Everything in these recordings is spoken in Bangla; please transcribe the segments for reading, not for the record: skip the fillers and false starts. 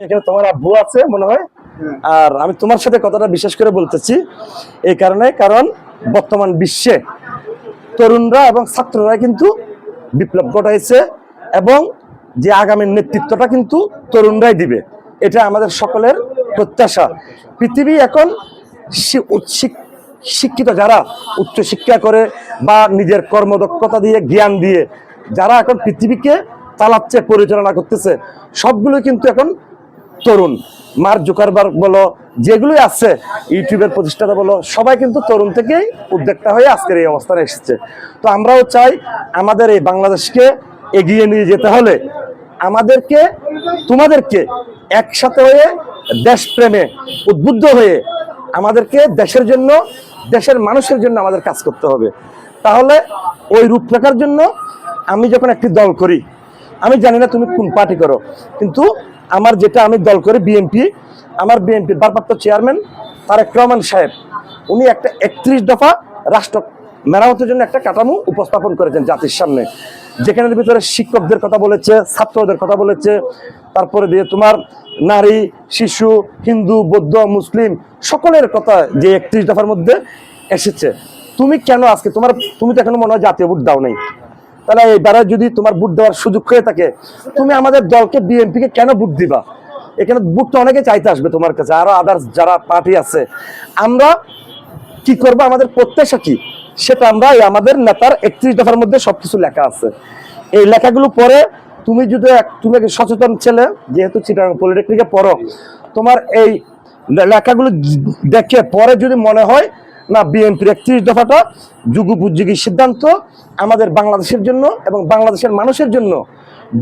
এখানে তোমার আব্বু আছে মনে হয়। আর আমি তোমার সাথে কথাটা বিশেষ করে বলতেছি এই কারণে, কারণ বর্তমান বিশ্বে তরুণরা এবং ছাত্ররা কিন্তু বিপ্লব ঘটাইছে এবং যে আগামীর নেতৃত্বটা কিন্তু তরুণরাই দিবে, এটা আমাদের সকলের প্রত্যাশা। পৃথিবী এখন শিক্ষিত যারা উচ্চ শিক্ষা করে বা নিজের কর্মদক্ষতা দিয়ে জ্ঞান দিয়ে যারা এখন পৃথিবীকে চালাচ্ছে, পরিচালনা করতেছে, সবগুলো কিন্তু এখন তরুণ। মার্ক জুকারবার্গ বলো, যেগুলোই আছে, ইউটিউবের প্রতিষ্ঠাতা বলো, সবাই কিন্তু তরুণ থেকেই উদ্যোক্তা হয়ে আজকের এই অবস্থানে এসেছে। তো আমরাও চাই আমাদের এই বাংলাদেশকে এগিয়ে নিয়ে যেতে হলে আমাদেরকে, তোমাদেরকে একসাথে হয়ে দেশপ্রেমে উদ্বুদ্ধ হয়ে আমাদেরকে দেশের জন্য, দেশের মানুষের জন্য আমাদের কাজ করতে হবে। তাহলে ওই রূপরেখার জন্য আমি যখন একটি দল করি, আমি জানি না তুমি কোন পার্টি করো, কিন্তু আমার যেটা আমি দল করি বিএনপি, আমার বিএনপির ভারপ্রাপ্ত চেয়ারম্যান তারেক রহমান সাহেব উনি একটা 31 দফা রাষ্ট্র মেরামতের জন্য একটা কাঠামো উপস্থাপন করেছেন জাতির সামনে, যেখানের ভিতরে শিক্ষকদের কথা বলেছে, ছাত্রদের কথা বলেছে, তারপরে দিয়ে তোমার নারী, শিশু, হিন্দু, বৌদ্ধ, মুসলিম সকলের কথা যে 31 দফার মধ্যে এসেছে। তুমি কেন আজকে তুমি তো এখনো মনে হয় জাতীয় ভোট দাও নাই, তাহলে এইবারে যদি তোমার ভোট দেওয়ার সুযোগ হয়ে থাকে, তুমি আমাদের দলকে বিএনপিকে কেন ভোট দিবা? এখানে ভোটটা অনেকে চাইতে আসবে তোমার কাছে, আরো আদার্স যারা পার্টি আছে। আমরা কি করবো, আমাদের প্রত্যাশা কি, সেটা আমরা আমাদের নেতার 31 দফার মধ্যে সবকিছু লেখা আছে। এই লেখাগুলো পরে তুমি যদি তুমি সচেতন ছেলে, যেহেতু চিটাগাং পলিটেকনিকে পড়ো, তোমার এই লেখাগুলো দেখে পরে যদি মনে হয় না বিএনপির 31 দফাটা যুগোপযোগী সিদ্ধান্ত আমাদের বাংলাদেশের জন্য এবং বাংলাদেশের মানুষের জন্য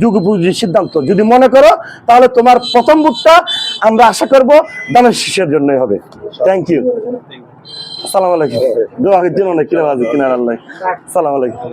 যুগোপযোগী সিদ্ধান্ত যদি মনে করো, তাহলে তোমার প্রথম ভোটটা আমরা আশা করব দানের শীষের জন্যই হবে। Thank you. আসসালামু আলাইকুম। দোয়া দিন অনেক কিনা আল্লাহ। আসসালামু আলাইকুম।